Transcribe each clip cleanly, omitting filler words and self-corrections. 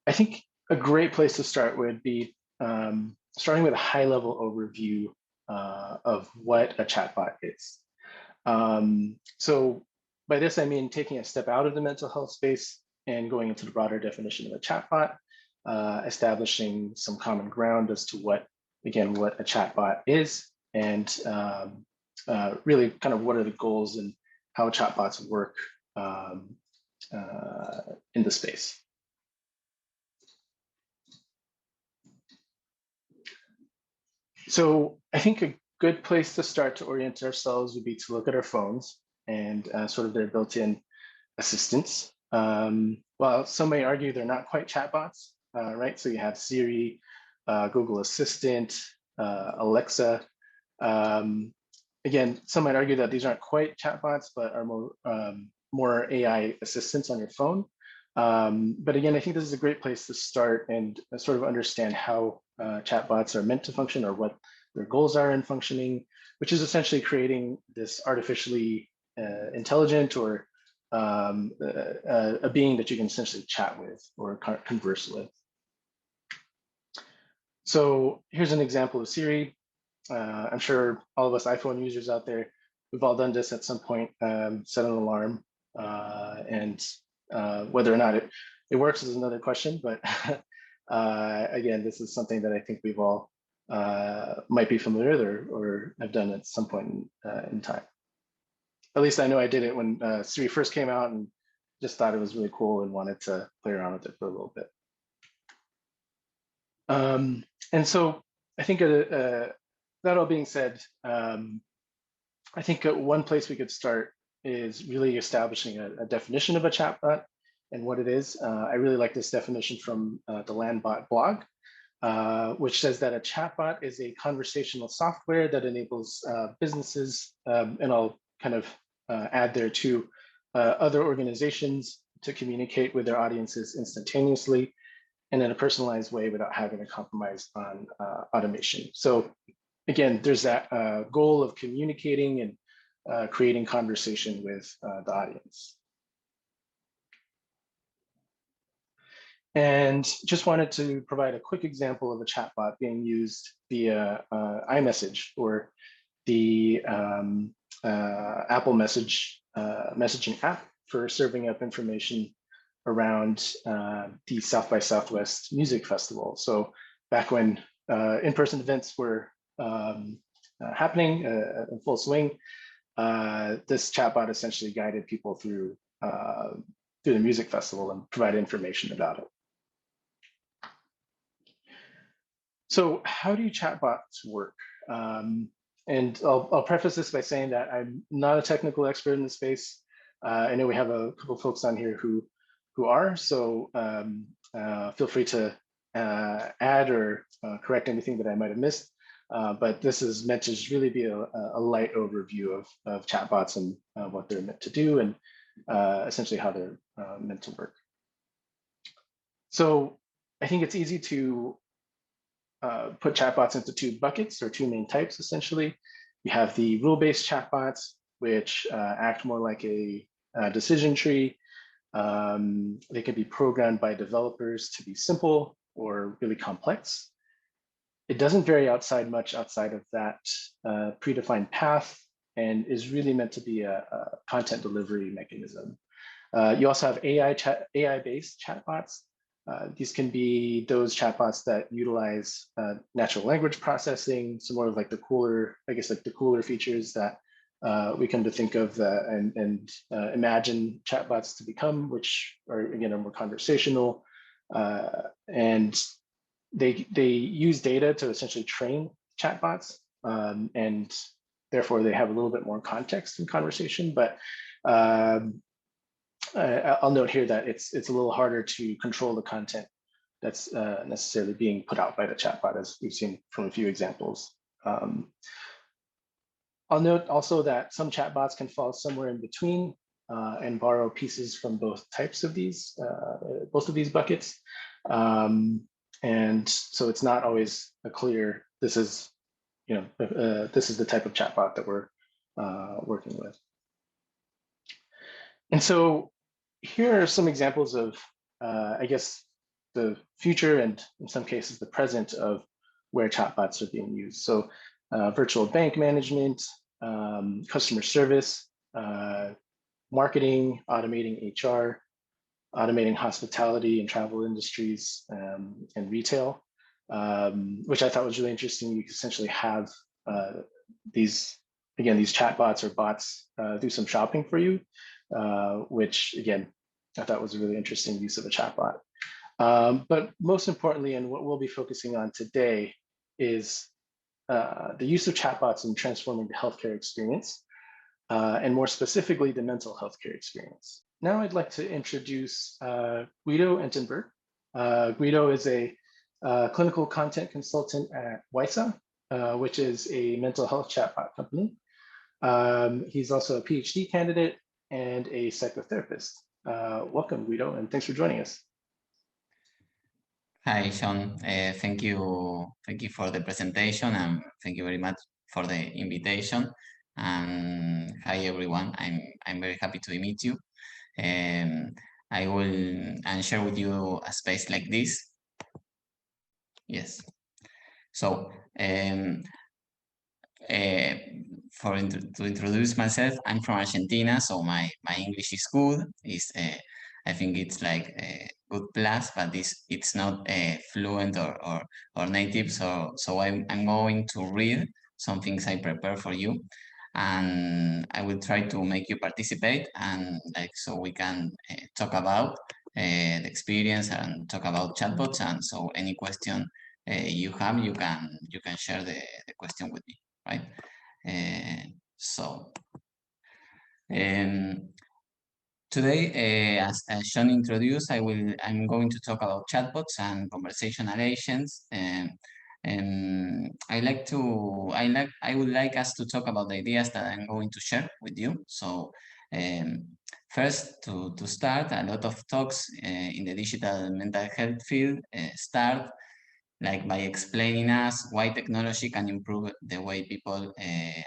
I think a great place to start would be starting with a high-level overview of what a chatbot is. So by this, I mean taking a step out of the mental health space and going into the broader definition of a chatbot, establishing some common ground as to what a chatbot is, and really kind of what are the goals and how chatbots work in the space. So I think a good place to start to orient ourselves would be to look at our phones and sort of their built-in assistants. Well, some may argue they're not quite chatbots, right? So you have Siri, Google Assistant, Alexa. Again, some might argue that these aren't quite chatbots, but are more AI assistants on your phone. But again, I think this is a great place to start and sort of understand how chatbots are meant to function or what their goals are in functioning, which is essentially creating this artificially intelligent or a being that you can essentially chat with or converse with. So here's an example of Siri. I'm sure all of us iPhone users out there, we've all done this at some point, set an alarm, and whether or not it works is another question, but again, this is something that I think we've all might be familiar with or have done at some point in time. At least I know I did it when Siri first came out and just thought it was really cool and wanted to play around with it for a little bit. And so I think that all being said, I think one place we could start is really establishing a definition of a chatbot and what it is. I really like this definition from the Landbot blog, which says that a chatbot is a conversational software that enables businesses, and I'll kind of add there too, other organizations to communicate with their audiences instantaneously and in a personalized way without having to compromise on automation. So again, there's that goal of communicating and creating conversation with the audience. And just wanted to provide a quick example of a chatbot being used via iMessage or the Apple messaging app for serving up information around the South by Southwest Music Festival. So back when in-person events were happening in full swing, this chatbot essentially guided people through the music festival and provided information about it. So how do chatbots work? And I'll preface this by saying that I'm not a technical expert in the space. I know we have a couple of folks on here who are, so feel free to add or correct anything that I might have missed. But this is meant to just really be a light overview of chatbots and what they're meant to do and essentially how they're meant to work. So I think it's easy to put chatbots into two buckets or two main types, essentially. You have the rule-based chatbots, which act more like a decision tree. They can be programmed by developers to be simple or really complex. It doesn't vary much outside of that predefined path and is really meant to be a content delivery mechanism. You also have AI-based chatbots. These can be those chatbots that utilize natural language processing, some more of like the cooler, I guess, like the cooler features that we come to think of and imagine chatbots to become, which are again are more conversational, and they use data to essentially train chatbots, and therefore they have a little bit more context in conversation. But I'll note here that it's a little harder to control the content that's necessarily being put out by the chatbot, as we've seen from a few examples. I'll note also that some chatbots can fall somewhere in between and borrow pieces from both types of these, both of these buckets. And so it's not always a clear, this is the type of chatbot that we're working with. And so here are some examples of, I guess, the future and in some cases the present of where chatbots are being used. So virtual bank management, customer service, marketing, automating HR, automating hospitality and travel industries and retail, which I thought was really interesting. You could essentially have these chatbots or bots do some shopping for you, which again, I thought was a really interesting use of a chatbot. But most importantly, and what we'll be focusing on today is the use of chatbots in transforming the healthcare experience, and more specifically, the mental health care experience. Now I'd like to introduce Guido Entenburg. Guido is a clinical content consultant at WISA, which is a mental health chatbot company. He's also a PhD candidate and a psychotherapist. Welcome, Guido, and thanks for joining us. Hi, Sean. Thank you for the presentation, and thank you very much for the invitation. And hi, everyone. I'm very happy to meet you. I will share with you a space like this. Yes. So, to introduce myself, I'm from Argentina, so my English is good. I think it's like a good plus, but it's not fluent or native. So I'm going to read some things I prepare for you, and I will try to make you participate, and like so we can talk about the experience and talk about chatbots. And so any question you have, you can share the question with me, right? Today, as Sean introduced, I'm going to talk about chatbots and conversational agents. I would like us to talk about the ideas that I'm going to share with you. So, first, to start, a lot of talks in the digital mental health field start like by explaining us why technology can improve the way people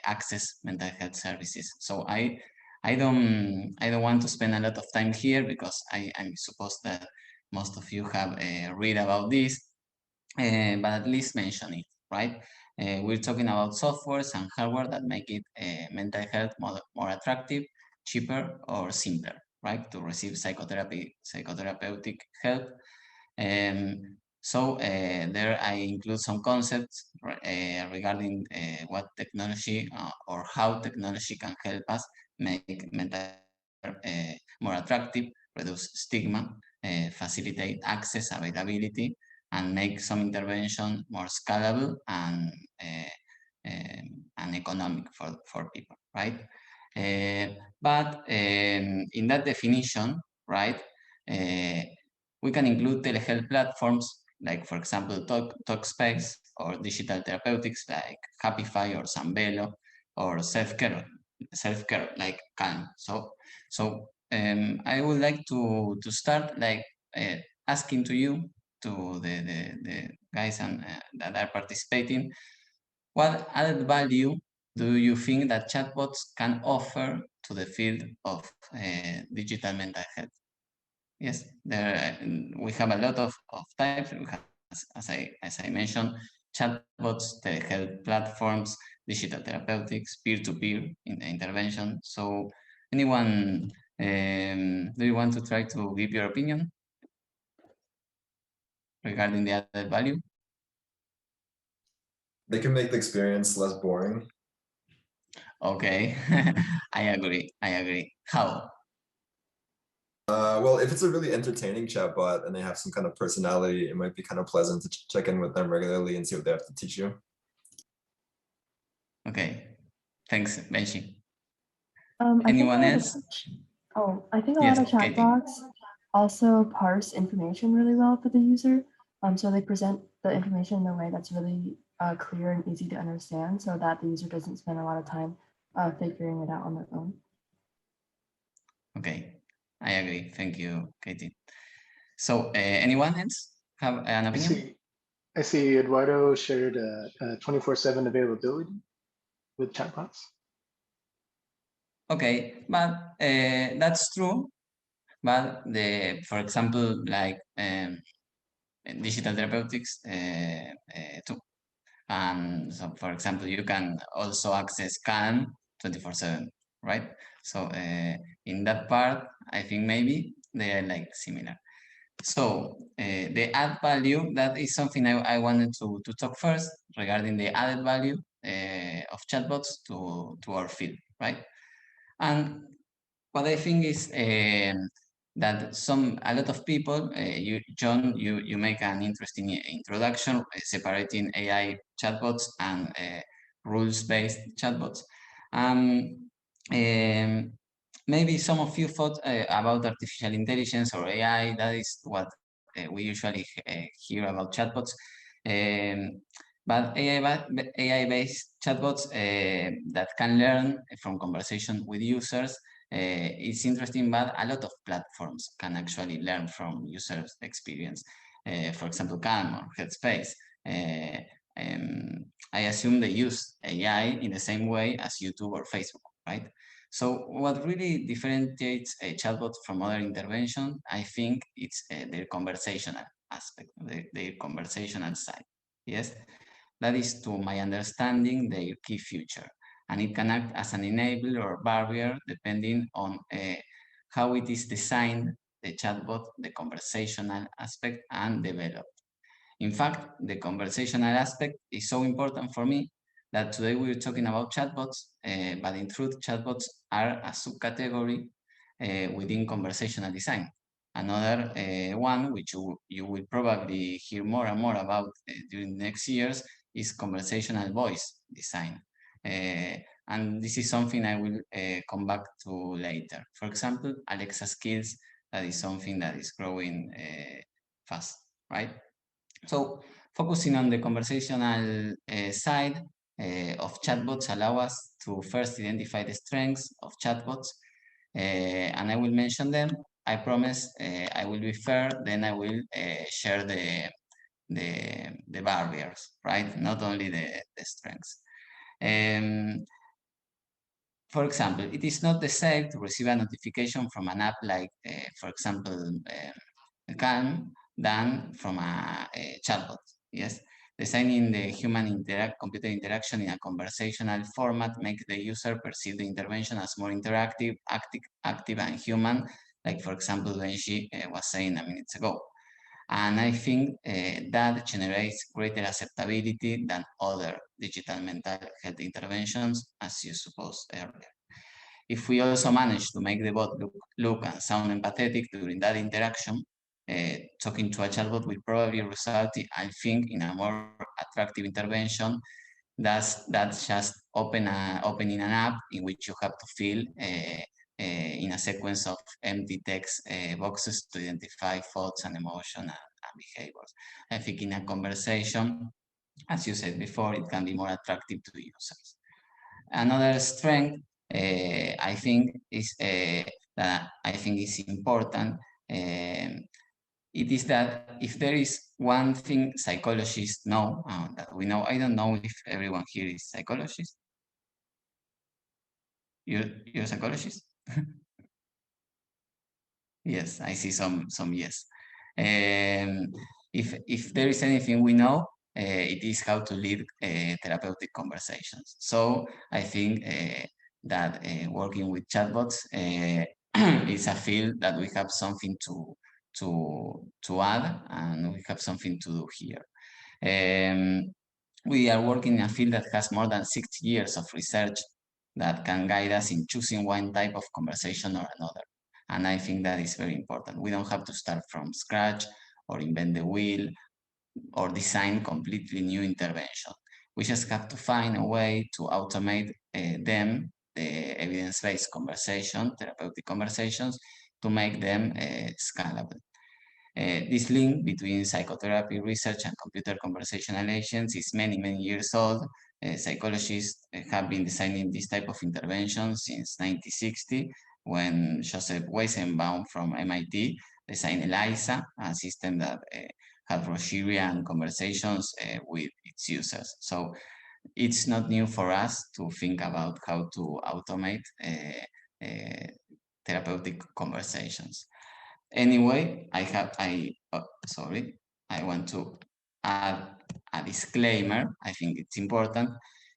access mental health services. So I don't want to spend a lot of time here because I suppose that most of you have read about this, but at least mention it, right? We're talking about softwares and hardware that make it mental health more attractive, cheaper, or simpler, right? To receive psychotherapeutic help. So there I include some concepts regarding what technology or how technology can help us make mental health more attractive, reduce stigma, facilitate access, availability, and make some intervention more scalable and economic for people, right? But in that definition, right, we can include telehealth platforms like, for example, Talkspace, or digital therapeutics like Happify or Sambelo, or self-care like Calm. So I would like to start like asking to you, to the guys that are participating, what added value do you think that chatbots can offer to the field of digital mental health? Yes, we have a lot of types. We have, as I mentioned, chatbots, telehealth platforms, digital therapeutics, peer-to-peer intervention. So, anyone, do you want to try to give your opinion regarding the added value? They can make the experience less boring. Okay, I agree. How? Well, if it's a really entertaining chatbot and they have some kind of personality, it might be kind of pleasant to check in with them regularly and see what they have to teach you. Okay, thanks, Benji. Anyone else? I think a lot of chatbots also parse information really well for the user. So they present the information in a way that's really clear and easy to understand, so that the user doesn't spend a lot of time figuring it out on their own. Okay, I agree. Thank you, Katie. So, anyone else have an opinion? I see Eduardo shared a 24/7 availability with chatbots. Okay, but that's true. But for example, like digital therapeutics too. And so, for example, you can also access Calm 24/7, right? So in that part, I think maybe they are like similar. So the add value, that is something I wanted to talk first regarding the added value of chatbots to our field, right? And what I think is that a lot of people, John, you make an interesting introduction separating AI chatbots and rules-based chatbots. Maybe some of you thought about artificial intelligence or AI. That is what we usually hear about chatbots. But AI-based chatbots that can learn from conversation with users, it's interesting, but a lot of platforms can actually learn from users' experience. For example, Calm or Headspace. I assume they use AI in the same way as YouTube or Facebook, right? So what really differentiates a chatbot from other interventions, I think it's their conversational aspect, their conversational side. Yes, that is, to my understanding, their key feature. And it can act as an enabler or barrier depending on how it is designed, the chatbot, the conversational aspect, and developed. In fact, the conversational aspect is so important for me that today we're talking about chatbots, but in truth, chatbots are a subcategory within conversational design. Another one, which you will probably hear more and more about during the next years, is conversational voice design. And this is something I will come back to later. For example, Alexa skills, that is something that is growing fast, right? So focusing on the conversational side of chatbots allow us to first identify the strengths of chatbots, and I will mention them. I promise I will be fair, then I will share the barriers, right? Not only the strengths. For example, it is not the same to receive a notification from an app like, for example, Calm, than from a chatbot. Yes, designing the human-computer interaction in a conversational format makes the user perceive the intervention as more interactive, active, and human, like, for example, Bunyi was saying a minute ago. And I think that generates greater acceptability than other digital mental health interventions, as you supposed earlier. If we also manage to make the bot look and sound empathetic during that interaction, talking to a chatbot will probably result, I think, in a more attractive intervention. That's just opening an app in which you have to fill in a sequence of empty text boxes to identify thoughts and emotions and behaviors. I think in a conversation, as you said before, it can be more attractive to users. Another strength, I think, is that I think is important. It is that if there is one thing psychologists know, that we know, I don't know if everyone here is psychologist. You're a psychologist? Yes, I see some yes. If there is anything we know, it is how to lead therapeutic conversations. So I think that working with chatbots is a field that we have something to add, and we have something to do here. We are working in a field that has more than 6 years of research that can guide us in choosing one type of conversation or another. And I think that is very important. We don't have to start from scratch or invent the wheel or design completely new intervention. We just have to find a way to automate them, the evidence-based conversation, therapeutic conversations, to make them scalable. This link between psychotherapy research and computer conversational agents is many, many years old. Psychologists have been designing this type of intervention since 1960, when Joseph Weizenbaum from MIT designed ELIZA, a system that had Rogerian conversations with its users. So it's not new for us to think about how to automate therapeutic conversations. Anyway, sorry. I want to add a disclaimer. I think it's important.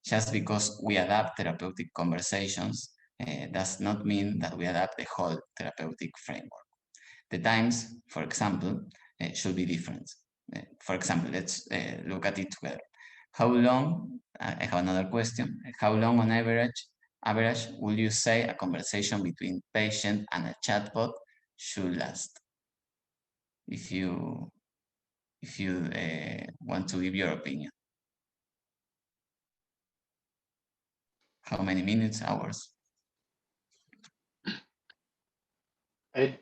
Just because we adapt therapeutic conversations does not mean that we adapt the whole therapeutic framework. The times, for example, should be different. For example, let's look at it together. How long, I have another question, how long on average would you say a conversation between patient and a chatbot should last? If you want to give your opinion. How many minutes, hours? I'd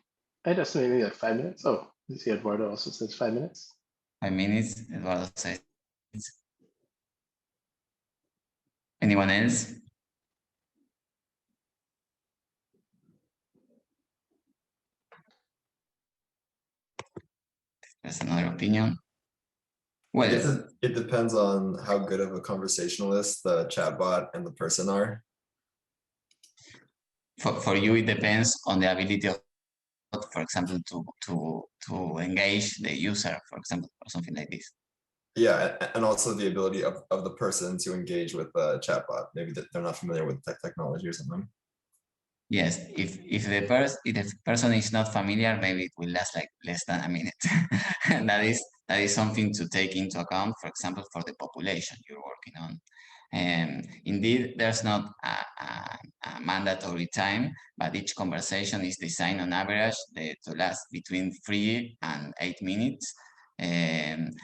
estimate maybe like 5 minutes. Oh, you see Eduardo also says 5 minutes. 5 minutes, Eduardo says. Anyone else? There's another opinion. I guess Well, it depends on how good of a conversationalist the chatbot and the person are. for you, it depends on the ability of, for example, to engage the user, for example, or something like this. Yeah, and also the ability of the person to engage with the chatbot. Maybe that they're not familiar with technology or something. Yes, if the person is not familiar, maybe it will last like less than a minute. And that is something to take into account, for example, for the population you're working on. Indeed, there's not a mandatory time, but each conversation is designed on average to last between 3 and 8 minutes. And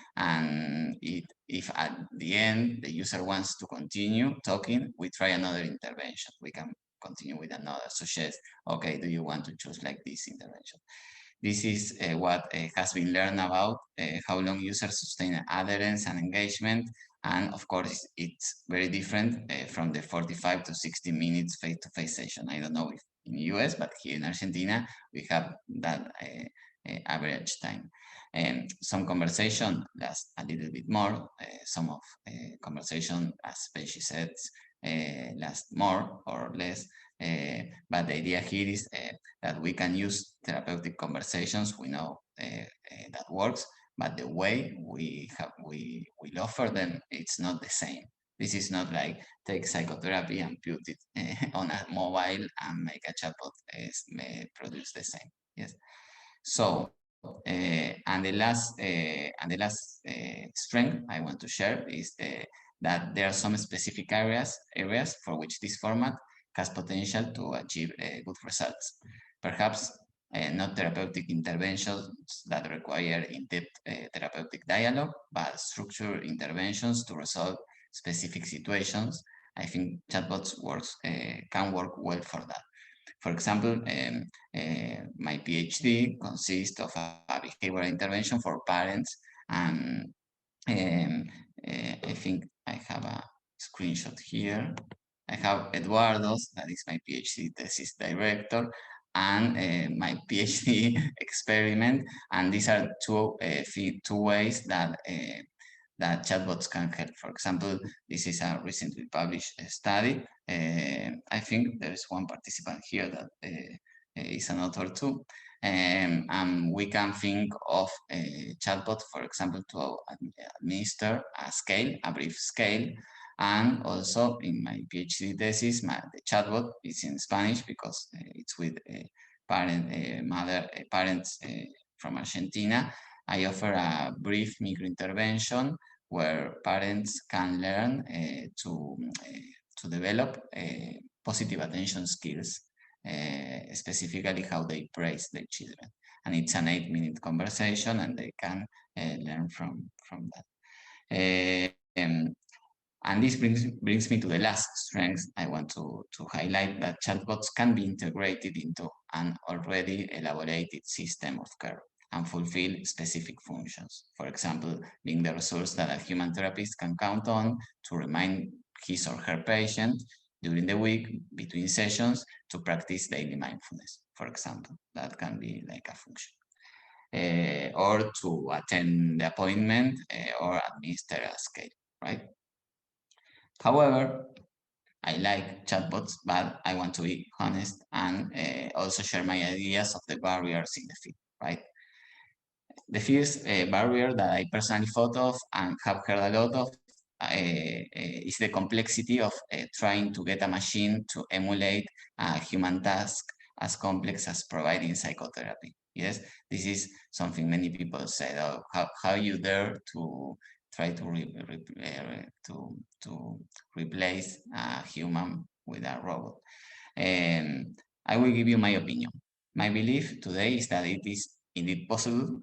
if at the end the user wants to continue talking, we try another intervention. We can continue with another, suggest, okay, do you want to choose like this intervention? This is what has been learned about how long users sustain adherence and engagement. And of course, it's very different from the 45 to 60 minutes face-to-face session. I don't know if in the US, but here in Argentina, we have that average time. And some conversation lasts a little bit more. Some of conversation, as Pesci said, last more or less. But the idea here is that we can use therapeutic conversations. We know that works, but the way we will offer them, it's not the same. This is not like take psychotherapy and put it on a mobile and make a chatbot produce the same. Yes. So and the last strength I want to share is that there are some specific areas for which this format has potential to achieve good results. Perhaps not therapeutic interventions that require in-depth therapeutic dialogue, but structured interventions to resolve specific situations. I think chatbots can work well for that. For example, my PhD consists of a behavioral intervention for parents, and I think I have a screenshot here. I have Eduardo's, that is my PhD thesis director, and my PhD experiment. And these are two ways that chatbots can help. For example, this is a recently published study. I think there is one participant here that is an author too. And we can think of a chatbot, for example, to administer a brief scale. And also in my PhD thesis, the chatbot is in Spanish because it's with parents from Argentina. I offer a brief microintervention where parents can learn to develop positive attention skills, specifically how they praise their children. And it's an 8-minute conversation, and they can learn from that. And this brings me to the last strength. I want to highlight that chatbots can be integrated into an already elaborated system of care and fulfill specific functions. For example, being the resource that a human therapist can count on to remind his or her patient during the week between sessions to practice daily mindfulness, for example. That can be like a function. Or to attend the appointment or administer a scale, right? However, I like chatbots, but I want to be honest and also share my ideas of the barriers in the field, right? The first barrier that I personally thought of and have heard a lot of is the complexity of trying to get a machine to emulate a human task as complex as providing psychotherapy. Yes, this is something many people said. Oh, how you dare to try to replace a human with a robot? And I will give you my opinion. My belief today is that it is indeed possible.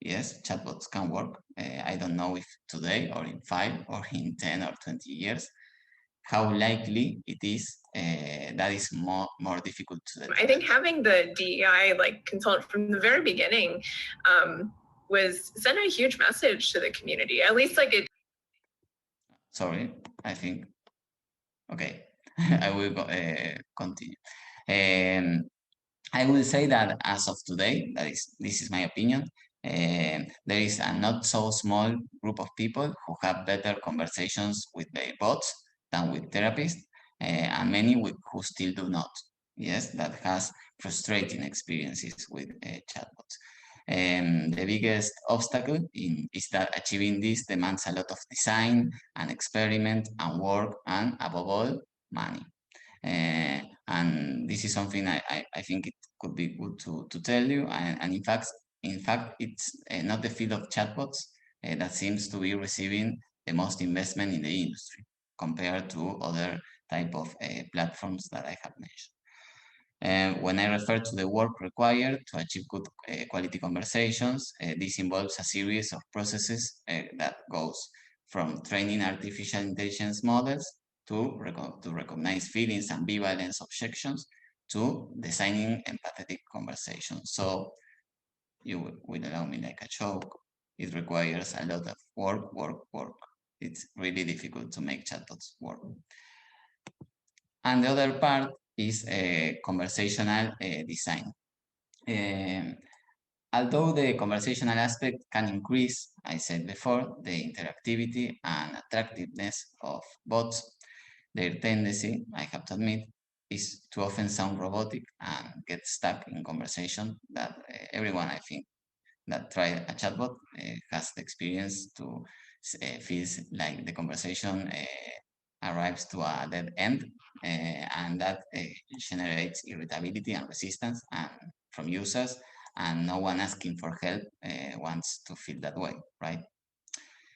Yes, chatbots can work. I don't know if today or in 5 or in 10 or 20 years, how likely it is. That is more difficult to determine. I think having the DEI consultant from the very beginning was sent a huge message to the community. At least it. Sorry, I think. Okay, I will continue. I will say that as of today, this is my opinion. There is a not so small group of people who have better conversations with their bots than with therapists, and many who still do not. Yes, that has frustrating experiences with chatbots. The biggest obstacle is that achieving this demands a lot of design and experiment and work and above all, money. And this is something I think it could be good to tell you. And in fact, it's not the field of chatbots that seems to be receiving the most investment in the industry compared to other type of platforms that I have mentioned. When I refer to the work required to achieve good quality conversations, this involves a series of processes that goes from training artificial intelligence models to recognize feelings, ambivalence, objections, to designing empathetic conversations. So you will allow me like a joke. It requires a lot of work. It's really difficult to make chatbots work. And the other part is conversational design. Although the conversational aspect can increase, I said before, the interactivity and attractiveness of bots, their tendency, I have to admit, is to often sound robotic and get stuck in conversation that everyone, I think, that tried a chatbot has the experience to feels like the conversation arrives to a dead end, and that generates irritability and resistance from users, and no one asking for help wants to feel that way, right?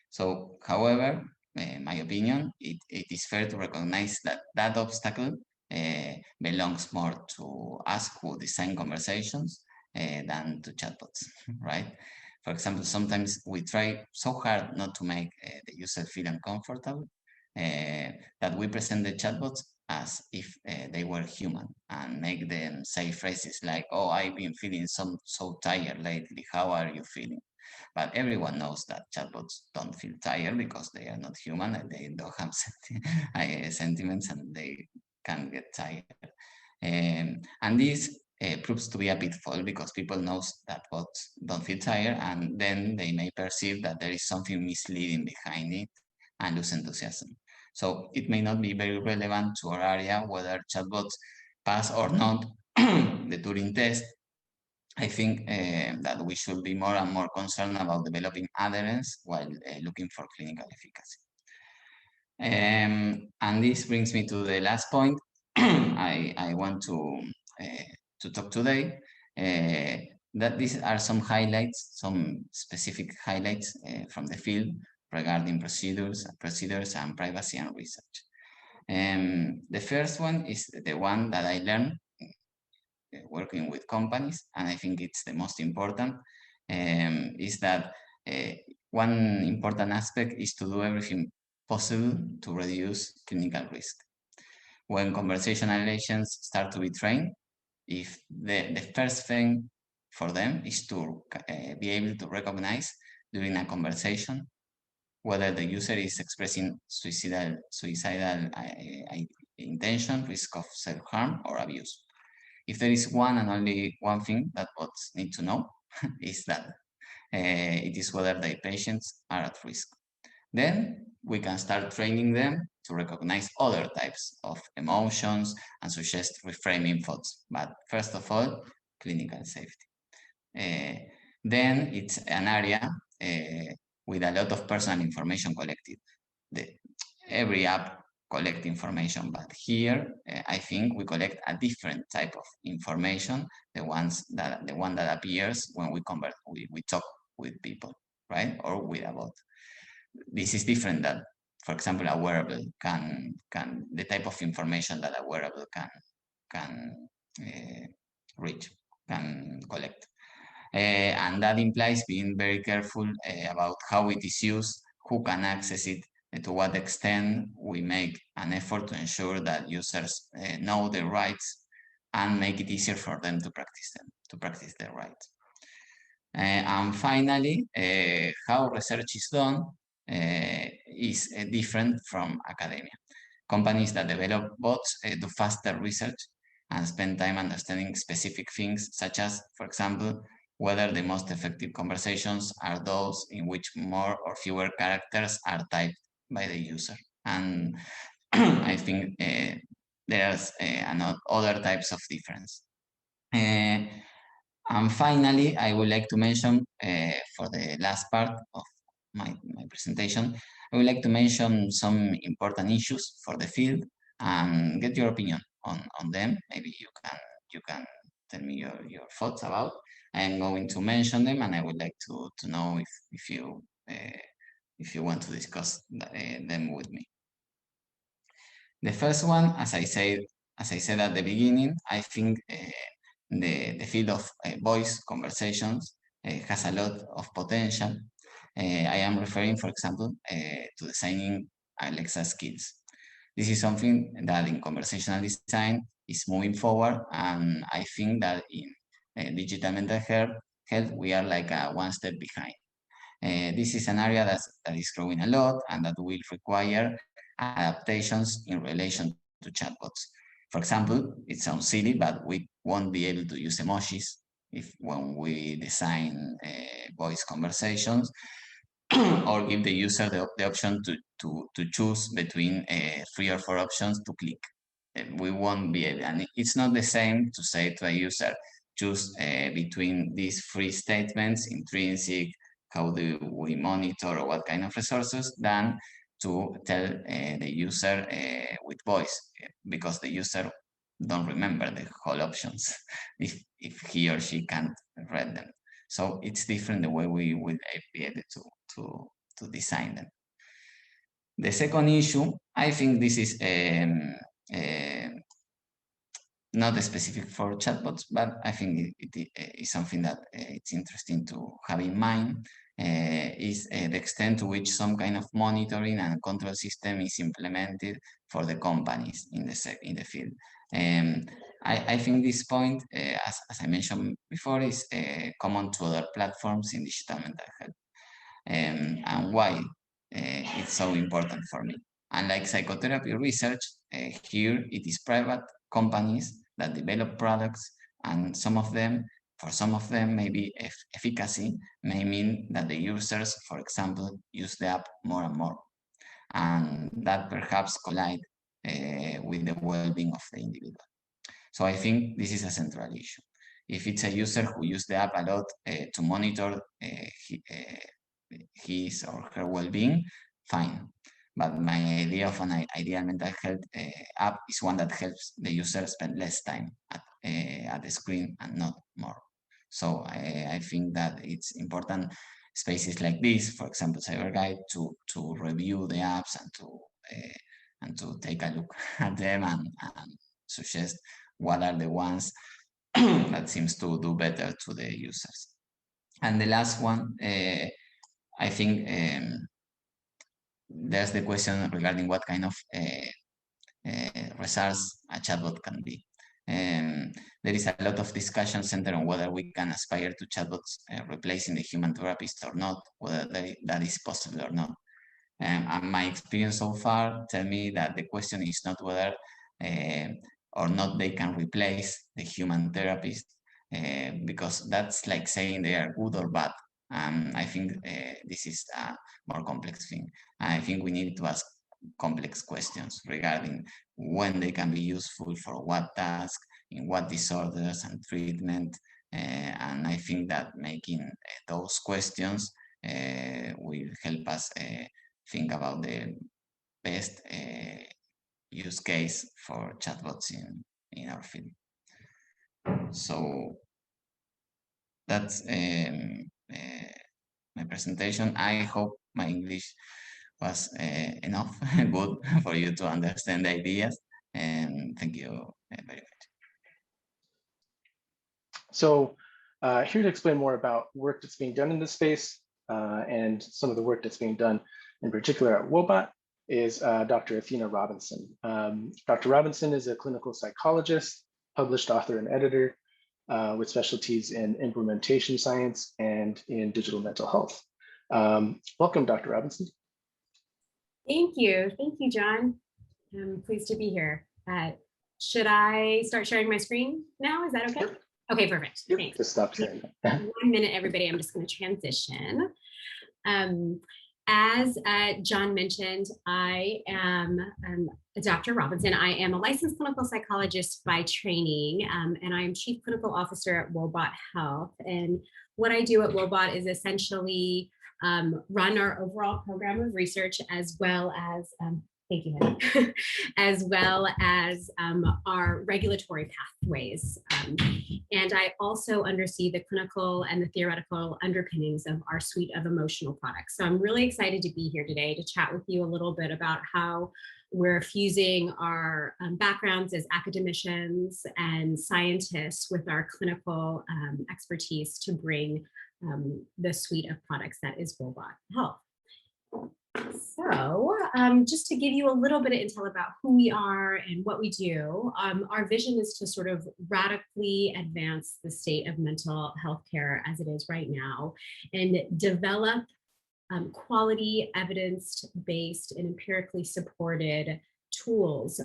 So, however, my opinion, it is fair to recognize that obstacle belongs more to us who design conversations than to chatbots, right? For example, sometimes we try so hard not to make the user feel uncomfortable that we present the chatbots as if they were human and make them say phrases like, "Oh, I've been feeling so tired lately. How are you feeling?" But everyone knows that chatbots don't feel tired because they are not human and they don't have sentiments and they can get tired. And this proves to be a pitfall because people know that bots don't feel tired, and then they may perceive that there is something misleading behind it and lose enthusiasm. So it may not be very relevant to our area whether chatbots pass or not the Turing test. I think that we should be more and more concerned about developing adherence while looking for clinical efficacy. And this brings me to the last point I want to talk today. That these are some highlights, some specific highlights from the field regarding procedures and privacy and research. The first one is the one that I learned working with companies, and I think it's the most important, is that one important aspect is to do everything possible to reduce clinical risk. When conversational agents start to be trained, if the first thing for them is to be able to recognize during a conversation whether the user is expressing suicidal intention, risk of self-harm or abuse. If there is one and only one thing that bots need to know is that it is whether the patients are at risk. Then we can start training them to recognize other types of emotions and suggest reframing thoughts. But first of all, clinical safety. then it's an area with a lot of personal information collected. Every app collect information, but here I think we collect a different type of information, the one that appears when we talk with people, right? Or with a bot. This is different than, for example, a wearable can the type of information that a wearable can reach, can collect. And that implies being very careful about how it is used, who can access it, and to what extent we make an effort to ensure that users know their rights and make it easier for them to practice their rights. And finally, how research is done is different from academia. Companies that develop bots do faster research and spend time understanding specific things, such as, for example, whether the most effective conversations are those in which more or fewer characters are typed by the user. And I think there's other types of difference. And finally, I would like to mention for the last part of my presentation, I would like to mention some important issues for the field and get your opinion on them. Maybe you can tell me your thoughts about. I am going to mention them, and I would like to know if you want to discuss them with me. The first one, as I said at the beginning, I think the field of voice conversations has a lot of potential. I am referring, for example, to designing Alexa skills. This is something that in conversational design is moving forward, and I think that in digital mental health, we are like one step behind. This is an area that is growing a lot and that will require adaptations in relation to chatbots. For example, it sounds silly, but we won't be able to use emojis when we design voice conversations, or give the user the option to choose between 3 or 4 options to click. We won't be able, and it's not the same to say to a user, choose between these 3 statements, intrinsic, how do we monitor, or what kind of resources, than to tell the user with voice, because the user don't remember the whole options if he or she can't read them. So it's different the way we will be able to design them. The second issue, I think this is not specific for chatbots, but I think it is something that it's interesting to have in mind, is the extent to which some kind of monitoring and control system is implemented for the companies in the field. I think this point, as I mentioned before, is common to other platforms in digital mental health. And why it's so important for me. Unlike psychotherapy research, here it is private companies that develop products, and for some of them, maybe efficacy may mean that the users, for example, use the app more and more, and that perhaps collide with the well-being of the individual. So I think this is a central issue. If it's a user who uses the app a lot to monitor his or her well-being, fine. But my idea of an ideal mental health app is one that helps the user spend less time at the screen and not more. So I think that it's important spaces like this, for example, CyberGuide, to review the apps and to take a look at them and suggest what are the ones that seems to do better to the users. And the last one, I think there's the question regarding what kind of resource a chatbot can be. There is a lot of discussion centered on whether we can aspire to chatbots replacing the human therapist or not, whether that is possible or not. And my experience so far tell me that the question is not whether or not they can replace the human therapist, because that's like saying they are good or bad. I think this is a more complex thing. I think we need to ask complex questions regarding when they can be useful for what task, in what disorders and treatment, And I think that making those questions will help us think about the best use case for chatbots in our field. So that's my presentation. I hope my English was enough good for you to understand the ideas, and thank you very much. So here to explain more about work that's being done in this space and some of the work that's being done in particular at Wobot is Dr. Athena Robinson. Dr. Robinson is a clinical psychologist, published author and editor with specialties in implementation science and in digital mental health. Welcome, Dr. Robinson. Thank you, John. I'm pleased to be here. Should I start sharing my screen now? Is that okay? Yep. Okay, perfect. Yep. Thanks. Just stop sharing. 1 minute, everybody. I'm just going to transition. As John mentioned, I am Dr. Robinson. I am a licensed clinical psychologist by training, and I am Chief Clinical Officer at Wobot Health. And what I do at Wobot is essentially run our overall program of research, as well as thank you, Heather, as well as our regulatory pathways. And I also undersee the clinical and the theoretical underpinnings of our suite of emotional products. So I'm really excited to be here today to chat with you a little bit about how we're fusing our backgrounds as academicians and scientists with our clinical expertise to bring the suite of products that is Wobot Health. So just to give you a little bit of intel about who we are and what we do, our vision is to sort of radically advance the state of mental health care as it is right now and develop quality, evidence-based and empirically supported tools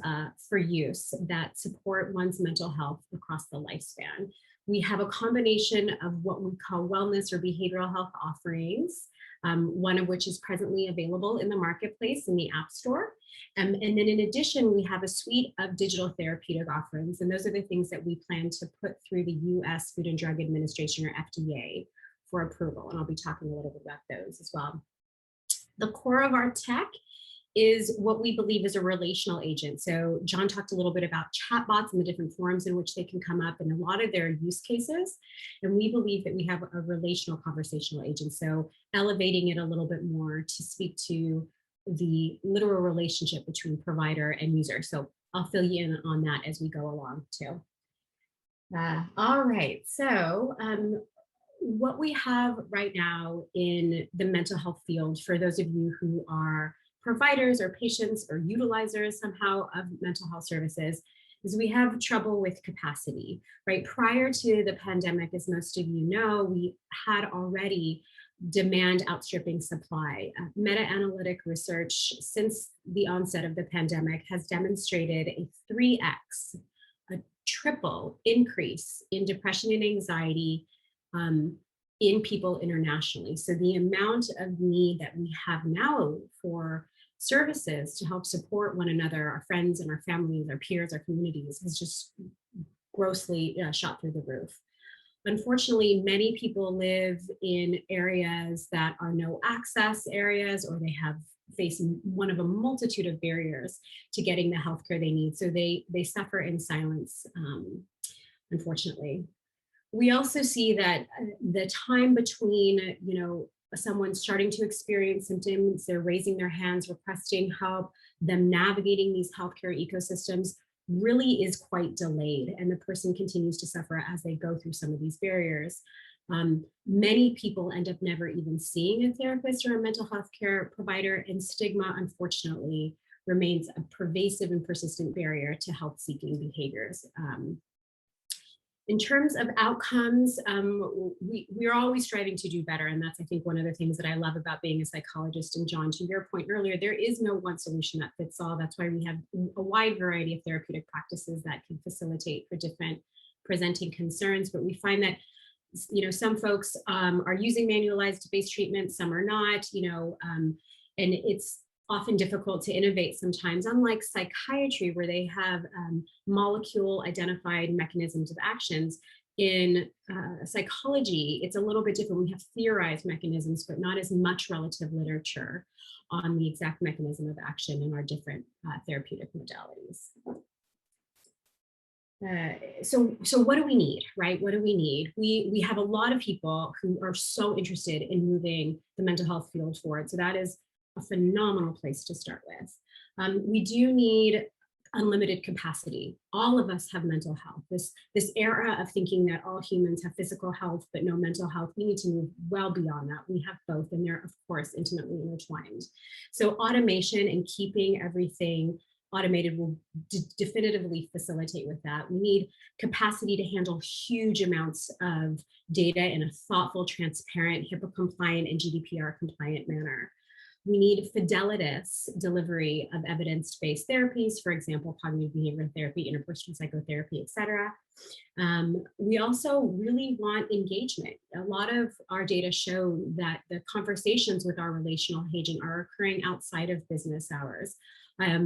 for use that support one's mental health across the lifespan. We have a combination of what we call wellness or behavioral health offerings, one of which is presently available in the marketplace in the App Store. And then in addition, we have a suite of digital therapeutic offerings, and those are the things that we plan to put through the US Food and Drug Administration, or FDA, for approval. And I'll be talking a little bit about those as well. The core of our tech is what we believe is a relational agent. So John talked a little bit about chatbots and the different forms in which they can come up and a lot of their use cases. And we believe that we have a relational conversational agent. So elevating it a little bit more to speak to the literal relationship between provider and user. So I'll fill you in on that as we go along too. All right, so what we have right now in the mental health field, for those of you who are providers or patients or utilizers somehow of mental health services, is we have trouble with capacity, right? Prior to the pandemic, as most of you know, we had already demand outstripping supply. Meta-analytic research since the onset of the pandemic has demonstrated a 3x, a triple increase in depression and anxiety in people internationally. So the amount of need that we have now for services to help support one another, our friends and our families, our peers, our communities, has just grossly shot through the roof. Unfortunately, many people live in areas that are no access areas, or they have faced one of a multitude of barriers to getting the healthcare they need. So they suffer in silence, unfortunately. We also see that the time between, someone starting to experience symptoms, they're raising their hands, requesting help, them navigating these healthcare ecosystems really is quite delayed, and the person continues to suffer as they go through some of these barriers. Many people end up never even seeing a therapist or a mental health care provider, and stigma, unfortunately, remains a pervasive and persistent barrier to health-seeking behaviors. In terms of outcomes, we're always striving to do better. And that's, I think, one of the things that I love about being a psychologist. And John, to your point earlier, there is no one solution that fits all. That's why we have a wide variety of therapeutic practices that can facilitate for different presenting concerns. But we find that, some folks are using manualized-based treatment, some are not, and it's often difficult to innovate sometimes, unlike psychiatry, where they have molecule identified mechanisms of actions. In psychology, it's a little bit different. We have theorized mechanisms, but not as much relative literature on the exact mechanism of action in our different therapeutic modalities. So what do we need, right? What do we need? We have a lot of people who are so interested in moving the mental health field forward. So that is a phenomenal place to start with. We do need unlimited capacity. All of us have mental health. This era of thinking that all humans have physical health, but no mental health, we need to move well beyond that. We have both, and they're of course intimately intertwined. So automation and keeping everything automated will definitively facilitate with that. We need capacity to handle huge amounts of data in a thoughtful, transparent, HIPAA compliant and GDPR compliant manner. We need fidelitous delivery of evidence-based therapies, for example, cognitive behavioral therapy, interpersonal psychotherapy, et cetera. We also really want engagement. A lot of our data show that the conversations with our relational agent are occurring outside of business hours. I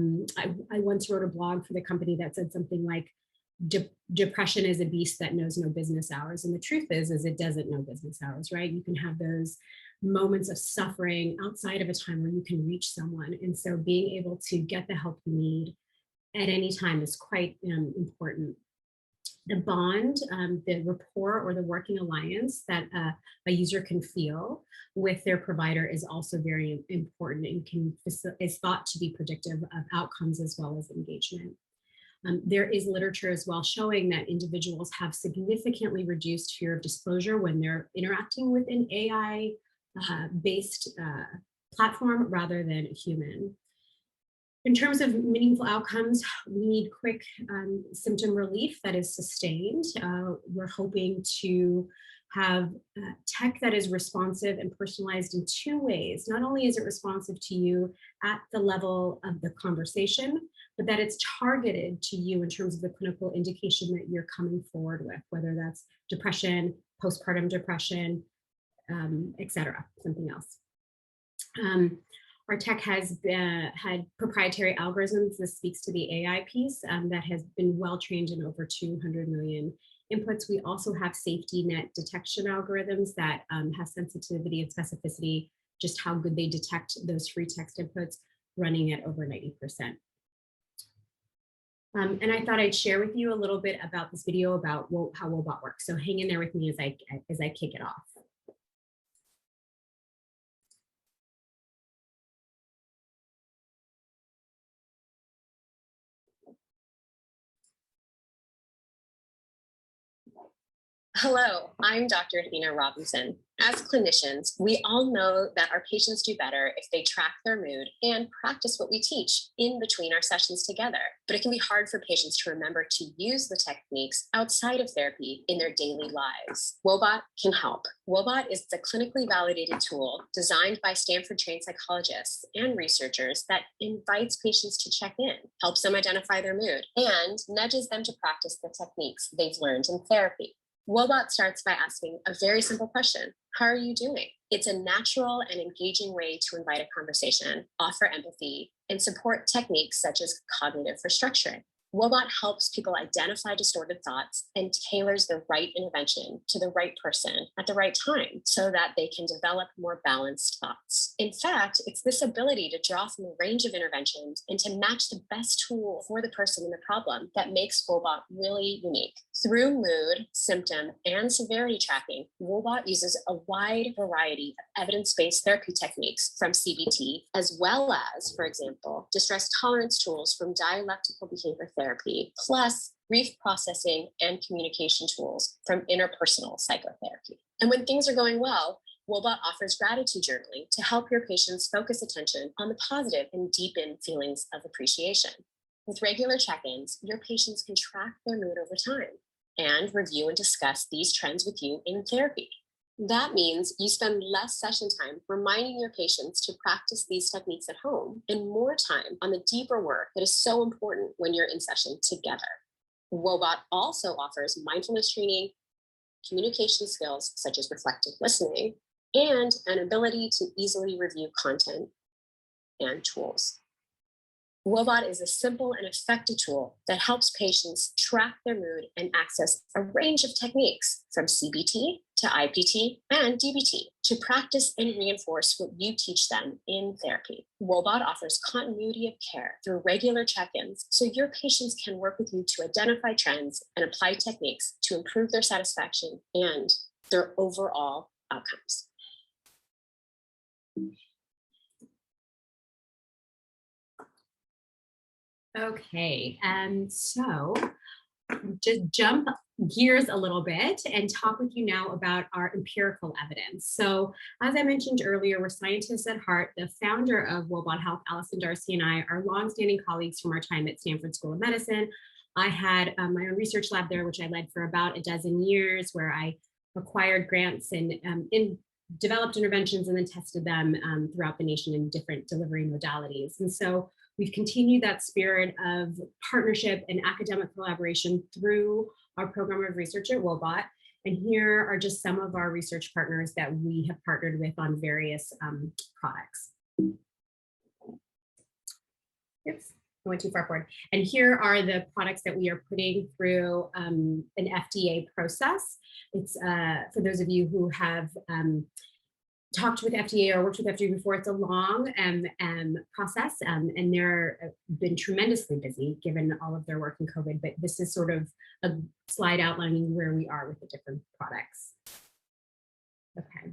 once wrote a blog for the company that said something like, depression is a beast that knows no business hours. And the truth is it doesn't know business hours, right? You can have those moments of suffering outside of a time where you can reach someone. And so being able to get the help you need at any time is quite important. The bond, the rapport or the working alliance that a user can feel with their provider is also very important and is thought to be predictive of outcomes as well as engagement. There is literature as well showing that individuals have significantly reduced fear of disclosure when they're interacting with an AI-based platform rather than a human. In terms of meaningful outcomes, we need quick symptom relief that is sustained. We're hoping to have tech that is responsive and personalized in two ways. Not only is it responsive to you at the level of the conversation, but that it's targeted to you in terms of the clinical indication that you're coming forward with, whether that's depression, postpartum depression, et cetera, something else. Our tech has had proprietary algorithms. This speaks to the AI piece that has been well trained in over 200 million inputs. We also have safety net detection algorithms that have sensitivity and specificity, just how good they detect those free text inputs, running at over 90%. And I thought I'd share with you a little bit about this video about how Woebot works. So hang in there with me as I kick it off. Hello, I'm Dr. Athena Robinson. As clinicians, we all know that our patients do better if they track their mood and practice what we teach in between our sessions together. But it can be hard for patients to remember to use the techniques outside of therapy in their daily lives. Woebot can help. Woebot is the clinically validated tool designed by Stanford-trained psychologists and researchers that invites patients to check in, helps them identify their mood, and nudges them to practice the techniques they've learned in therapy. Woebot starts by asking a very simple question. How are you doing? It's a natural and engaging way to invite a conversation, offer empathy, and support techniques such as cognitive restructuring. Woebot helps people identify distorted thoughts and tailors the right intervention to the right person at the right time so that they can develop more balanced thoughts. In fact, it's this ability to draw from a range of interventions and to match the best tool for the person in the problem that makes Woebot really unique. Through mood, symptom, and severity tracking, Woebot uses a wide variety of evidence-based therapy techniques from CBT, as well as, for example, distress tolerance tools from dialectical behavior therapy, plus grief processing and communication tools from interpersonal psychotherapy. And when things are going well, Woebot offers gratitude journaling to help your patients focus attention on the positive and deepen feelings of appreciation. With regular check-ins, your patients can track their mood over time and review and discuss these trends with you in therapy. That means you spend less session time reminding your patients to practice these techniques at home and more time on the deeper work that is so important when you're in session together. Woebot also offers mindfulness training, communication skills such as reflective listening, and an ability to easily review content and tools. Woebot is a simple and effective tool that helps patients track their mood and access a range of techniques from CBT to IPT and DBT to practice and reinforce what you teach them in therapy. Woebot offers continuity of care through regular check-ins so your patients can work with you to identify trends and apply techniques to improve their satisfaction and their overall outcomes. Okay, so just jump gears a little bit and talk with you now about our empirical evidence. So as I mentioned earlier, we're scientists at heart. The founder of Woebot Health, Allison Darcy, and I are longstanding colleagues from our time at Stanford School of Medicine. I had my own research lab there, which I led for about a dozen years, where I acquired grants and developed interventions and then tested them throughout the nation in different delivery modalities. And so we've continued that spirit of partnership and academic collaboration through our program of research at Woebot. And here are just some of our research partners that we have partnered with on various products. Oops, I went too far forward. And here are the products that we are putting through an FDA process. It's for those of you who have talked with FDA or worked with FDA before, it's a long process, and they're been tremendously busy given all of their work in COVID, but this is sort of a slide outlining where we are with the different products. Okay.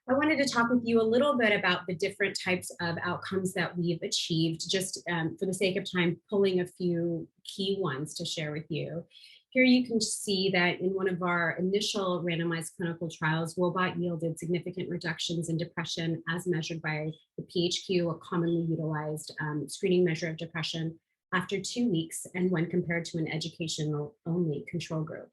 I wanted to talk with you a little bit about the different types of outcomes that we've achieved, just for the sake of time, pulling a few key ones to share with you. Here you can see that in one of our initial randomized clinical trials, Woebot yielded significant reductions in depression as measured by the PHQ, a commonly utilized screening measure of depression, after 2 weeks and when compared to an educational-only control group.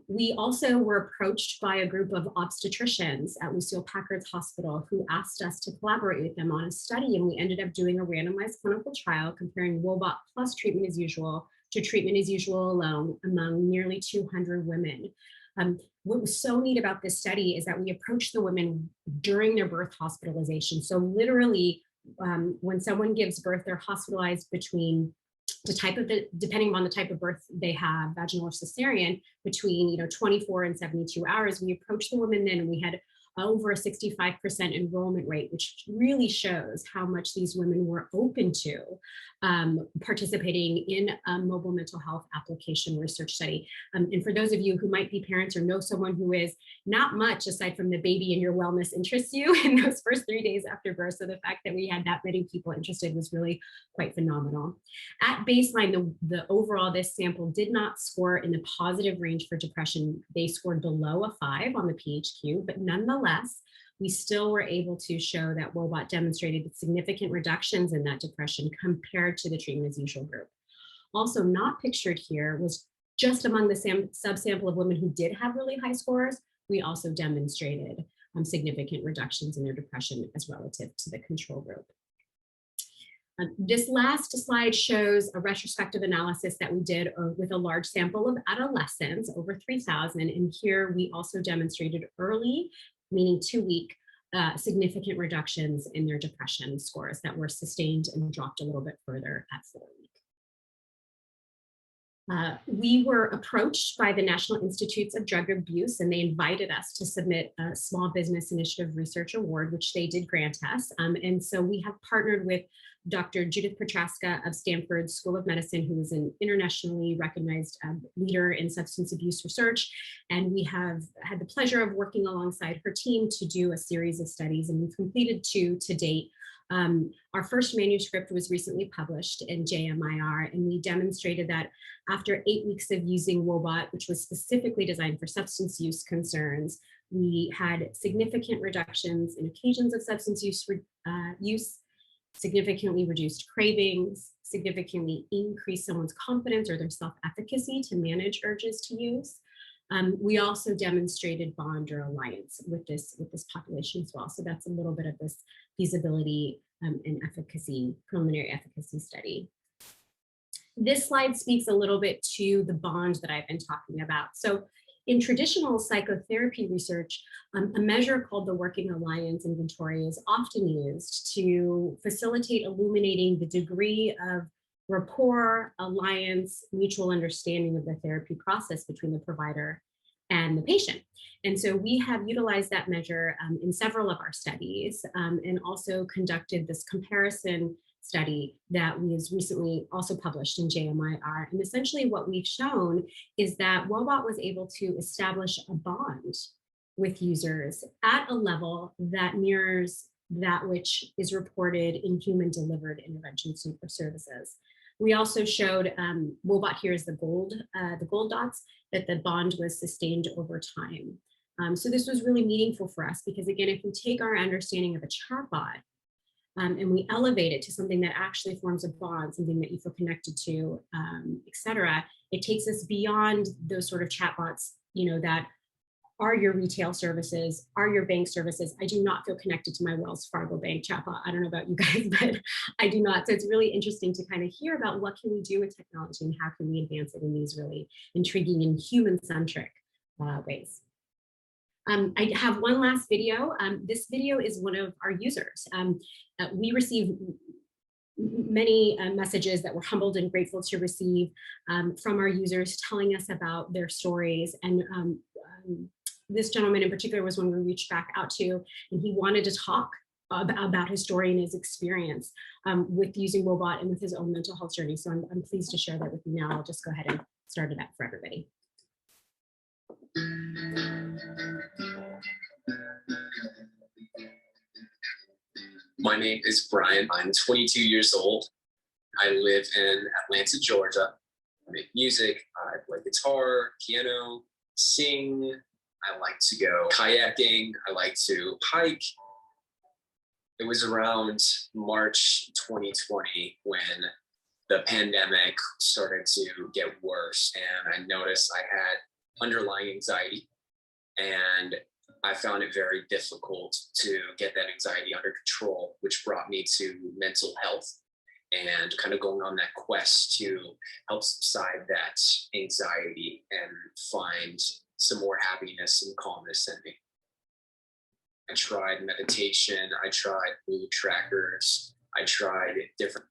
We also were approached by a group of obstetricians at Lucile Packard's Hospital who asked us to collaborate with them on a study, and we ended up doing a randomized clinical trial comparing Woebot plus treatment as usual to treatment as usual alone among nearly 200 women. What was so neat about this study is that we approached the women during their birth hospitalization. So literally, when someone gives birth, they're hospitalized between depending on the type of birth they have, vaginal or cesarean, between 24 and 72 hours. We approached the women then, and we had over a 65% enrollment rate, which really shows how much these women were open to participating in a mobile mental health application research study. And for those of you who might be parents or know someone who is, not much aside from the baby and your wellness interests you in those first 3 days after birth. So the fact that we had that many people interested was really quite phenomenal. At baseline, the overall, this sample did not score in the positive range for depression. They scored below a 5 on the PHQ, but nonetheless, we still were able to show that Woebot demonstrated significant reductions in that depression compared to the treatment as usual group. Also not pictured here was just among the subsample of women who did have really high scores, we also demonstrated significant reductions in their depression as relative to the control group. This last slide shows a retrospective analysis that we did with a large sample of adolescents, over 3,000. And here we also demonstrated early, meaning 2-week, significant reductions in their depression scores that were sustained and dropped a little bit further at 4 weeks. We were approached by the National Institutes of Drug Abuse, and they invited us to submit a Small Business Initiative Research Award, which they did grant us. And so we have partnered with Dr. Judith Petraska of Stanford School of Medicine, who is an internationally recognized leader in substance abuse research. And we have had the pleasure of working alongside her team to do a series of studies, and we've completed 2 to date. Our first manuscript was recently published in JMIR, and we demonstrated that after 8 weeks of using Woebot, which was specifically designed for substance use concerns, we had significant reductions in occasions of substance use, significantly reduced cravings, significantly increased someone's confidence or their self-efficacy to manage urges to use. We also demonstrated bond or alliance with this population as well. So that's a little bit of this feasibility and efficacy, preliminary efficacy study. This slide speaks a little bit to the bond that I've been talking about. So In traditional psychotherapy research, a measure called the Working Alliance Inventory is often used to facilitate illuminating the degree of rapport, alliance, mutual understanding of the therapy process between the provider and the patient. And so we have utilized that measure in several of our studies, and also conducted this comparison study that was recently also published in JMIR. And essentially what we've shown is that Woebot was able to establish a bond with users at a level that mirrors that which is reported in human delivered intervention services. We also showed, Woebot here is the gold dots, that the bond was sustained over time. So this was really meaningful for us because, again, if we take our understanding of a chatbot and we elevate it to something that actually forms a bond, something that you feel connected to, et cetera, it takes us beyond those sort of chatbots, that are your retail services, are your bank services. I do not feel connected to my Wells Fargo bank chatbot. I don't know about you guys, but I do not. So it's really interesting to kind of hear about what can we do with technology and how can we advance it in these really intriguing and human-centric ways. I have one last video. This video is one of our users. We received many messages that we're humbled and grateful to receive from our users telling us about their stories. And this gentleman in particular was one we reached back out to, and he wanted to talk about his story and his experience with using Woebot and with his own mental health journey. So I'm pleased to share that with you now. I'll just go ahead and start it up for everybody. My name is Brian. I'm 22 years old. I live in Atlanta, Georgia. I make music. I play guitar, piano, sing. I like to go kayaking. I like to hike. It was around March 2020 when the pandemic started to get worse, and I noticed I had underlying anxiety, and I found it very difficult to get that anxiety under control, which brought me to mental health and kind of going on that quest to help subside that anxiety and find some more happiness and calmness in me. I tried meditation, I tried mood trackers, I tried different.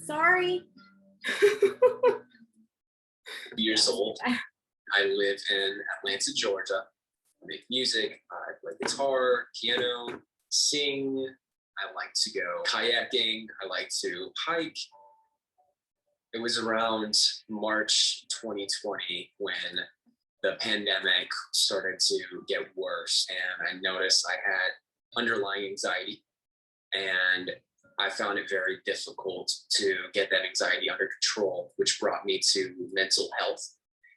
Sorry. Years old. I live in Atlanta, Georgia. I make music, I play guitar, piano, sing. I like to go kayaking, I like to hike. It was around March 2020 when the pandemic started to get worse, and I noticed I had underlying anxiety, and I found it very difficult to get that anxiety under control, which brought me to mental health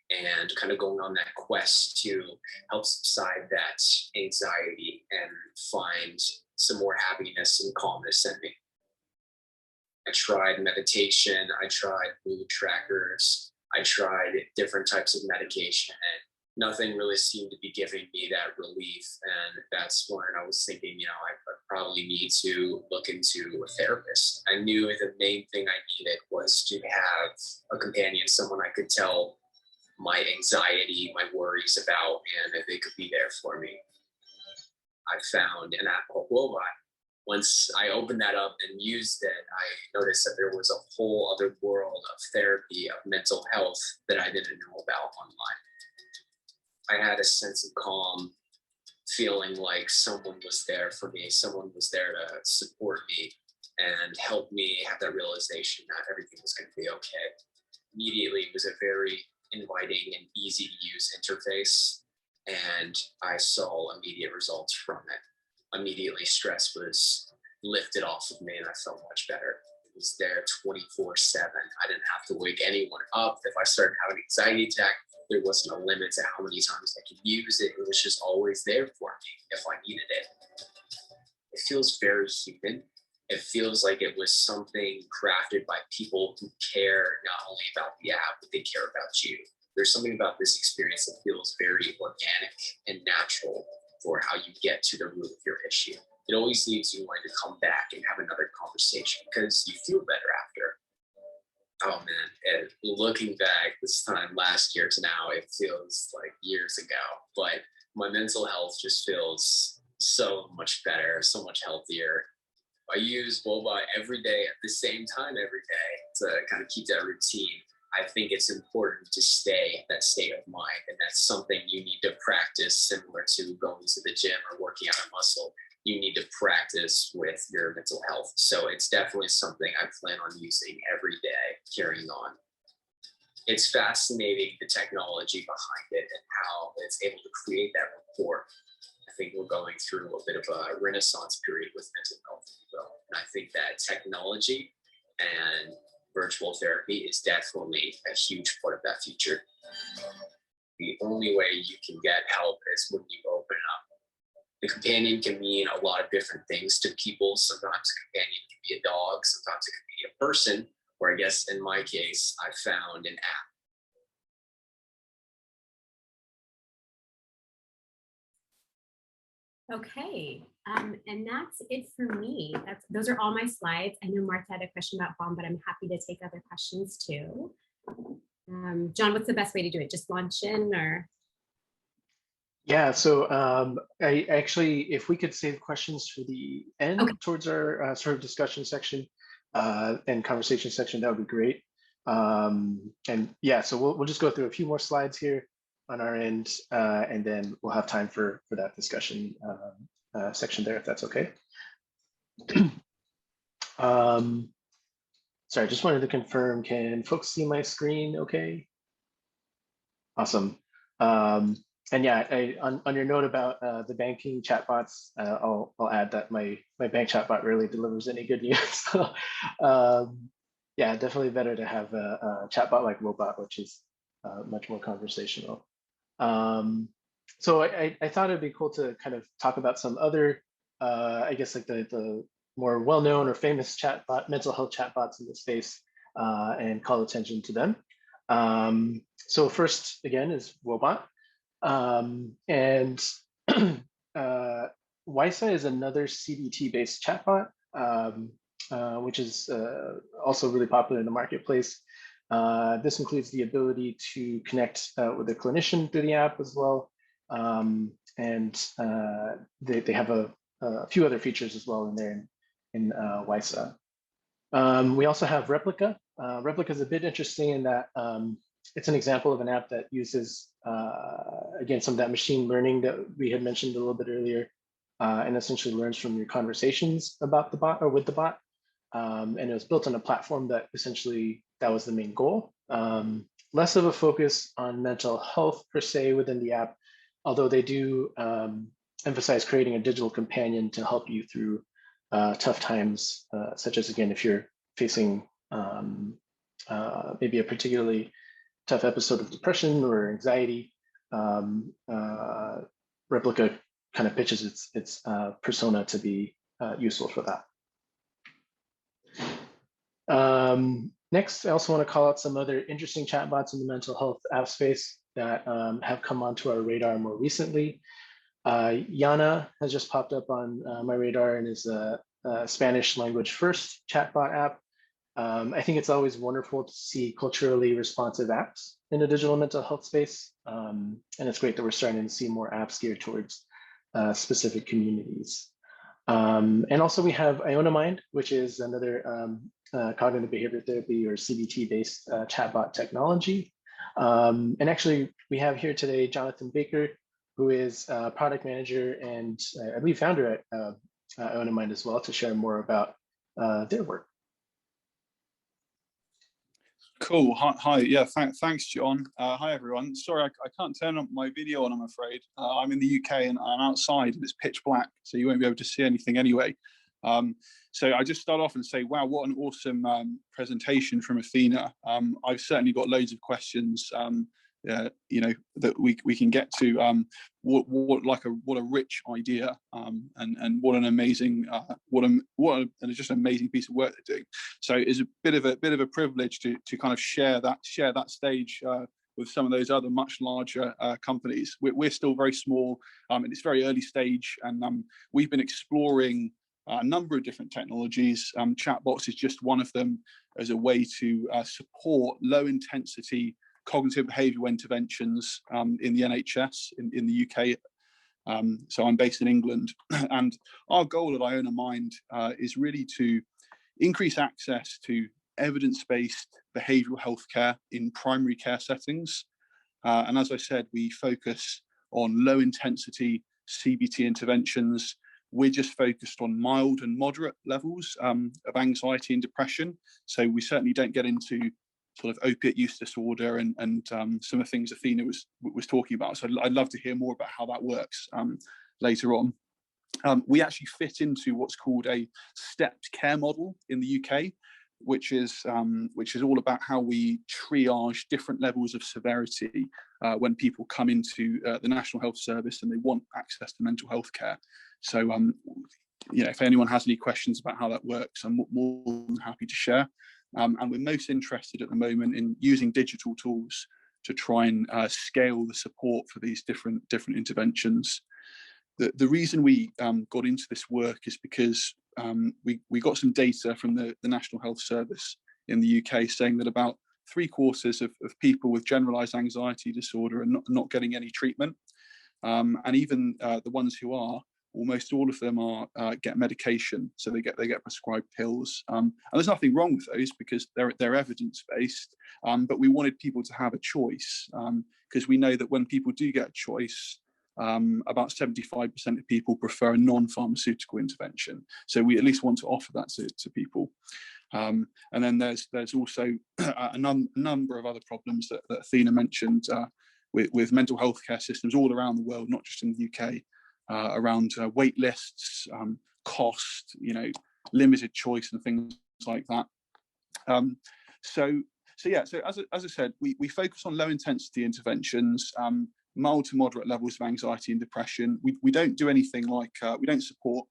and kind of going on that quest to help subside that anxiety and find some more happiness and calmness in me. I tried meditation, I tried mood trackers, I tried different types of medication, and nothing really seemed to be giving me that relief. And that's when I was thinking, I probably need to look into a therapist. I knew the main thing I needed was to have a companion, someone I could tell my anxiety, my worries about, and they could be there for me. I found an app called Woebot. Once I opened that up and used it, I noticed that there was a whole other world of therapy, of mental health that I didn't know about online. I had a sense of calm, feeling like someone was there for me, someone was there to support me and help me have that realization that everything was going to be okay. Immediately, it was a very inviting and easy to use interface, and I saw immediate results from it. Immediately, stress was lifted off of me and I felt much better. It was there 24/7. I didn't have to wake anyone up. If I started having an anxiety attack, there wasn't a limit to how many times I could use it. It was just always there for me if I needed it. It feels very human. It feels like it was something crafted by people who care not only about the app, but they care about you. There's something about this experience that feels very organic and natural for how you get to the root of your issue. It always leaves you wanting to come back and have another conversation because you feel better after. oh man, and looking back this time last year to now, it feels like years ago, but my mental health just feels so much better, so much healthier. I use Boba every day at the same time every day to kind of keep that routine. I think it's important to stay in that state of mind, and that's something you need to practice, similar to going to the gym or working out a muscle. You need to practice with your mental health. So it's definitely something I plan on using every day, carrying on. It's fascinating, the technology behind it and how it's able to create that rapport. I think we're going through a bit of a renaissance period with mental health. And I think that technology and virtual therapy is definitely a huge part of that future. The only way you can get help is when you open up. The companion can mean a lot of different things to people. Sometimes a companion can be a dog, sometimes it can be a person, or I guess in my case, I found an app. Okay, and that's it for me. Those are all my slides. I know Martha had a question about BOM, but I'm happy to take other questions too. John, what's the best way to do it? Just launch in, or? Yeah, so I actually, if we could save questions for the end, okay, towards our sort of discussion section and conversation section, that would be great. And yeah, so we'll just go through a few more slides here on our end, and then we'll have time for that discussion section there, if that's okay. Sorry, I just wanted to confirm, can folks see my screen okay? Awesome. And yeah, on your note about the banking chatbots, I'll add that my bank chatbot rarely delivers any good news. So yeah, definitely better to have a chatbot like Robot, which is much more conversational. So I thought it'd be cool to kind of talk about some other, I guess, like the more well-known or famous mental health chatbots in the space, and call attention to them. So first, again, is Robot. And Wysa is another CBT-based chatbot, which is also really popular in the marketplace. This includes the ability to connect with a clinician through the app as well. And they have a few other features as well in there in Wysa. We also have Replica. Replica is a bit interesting in that it's an example of an app that uses, again, some of that machine learning that we had mentioned a little bit earlier, and essentially learns from your conversations about the bot or with the bot. And it was built on a platform that essentially, that was the main goal. Less of a focus on mental health per se within the app, although they do emphasize creating a digital companion to help you through tough times, such as, again, if you're facing maybe a particularly tough episode of depression or anxiety, Replica kind of pitches its persona to be useful for that. Next, I also want to call out some other interesting chatbots in the mental health app space that have come onto our radar more recently. Yana has just popped up on my radar and is a Spanish language first chatbot app. I think it's always wonderful to see culturally responsive apps in the digital mental health space. And it's great that we're starting to see more apps geared towards specific communities. And also we have IonaMind, which is another cognitive behavior therapy or CBT-based chatbot technology. And actually, we have here today Jonathan Baker, who is a product manager and I believe founder at IonaMind as well, to share more about their work. Cool. Hi. Yeah, thanks, John. Hi, everyone. Sorry, I can't turn up my video on, I'm afraid. I'm in the UK and I'm outside and it's pitch black, so you won't be able to see anything anyway. So I just start off and say, wow, what an awesome presentation from Athena. I've certainly got loads of questions, you know, that we can get to. What a rich idea, and what an amazing, just an amazing piece of work they're doing. So it's a bit of a privilege to kind of share that stage with some of those other much larger companies. We're still very small, and it's very early stage, and we've been exploring a number of different technologies. Chatbots is just one of them as a way to support low intensity cognitive behavioural interventions in the NHS in the UK. So I'm based in England, and our goal at Iona Mind is really to increase access to evidence-based behavioural healthcare in primary care settings. And as I said, we focus on low intensity CBT interventions. We're just focused on mild and moderate levels of anxiety and depression. So we certainly don't get into sort of opiate use disorder and some of the things Athena was talking about. So I'd love to hear more about how that works later on. We actually fit into what's called a stepped care model in the UK, which is all about how we triage different levels of severity when people come into the National Health Service and they want access to mental health care. So, you know, if anyone has any questions about how that works, I'm more than happy to share. And we're most interested at the moment in using digital tools to try and scale the support for these different interventions. The reason we got into this work is because we got some data from the National Health Service in the UK saying that about 3/4 of people with generalised anxiety disorder are not getting any treatment, and even the ones who are, almost all of them get medication, so they get prescribed pills, and there's nothing wrong with those because they're evidence-based, but we wanted people to have a choice, because we know that when people do get a choice, about 75% of people prefer a non-pharmaceutical intervention. So we at least want to offer that to people. And then there's also a number of other problems that Athena mentioned with mental health care systems all around the world, not just in the UK, around wait lists, cost, you know, limited choice and things like that. So as I said, we focus on low intensity interventions, mild to moderate levels of anxiety and depression. We don't do anything like, we don't support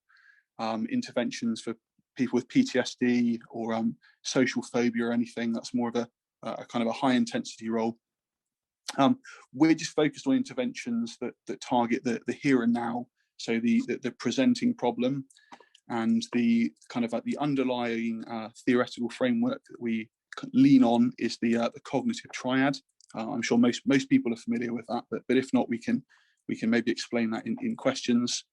interventions for people with PTSD or social phobia or anything. That's more of a kind of a high intensity role. We're just focused on interventions that target the here and now, so the presenting problem, and the kind of like the underlying theoretical framework that we lean on is the cognitive triad. I'm sure most people are familiar with that, but if not, we can maybe explain that in questions.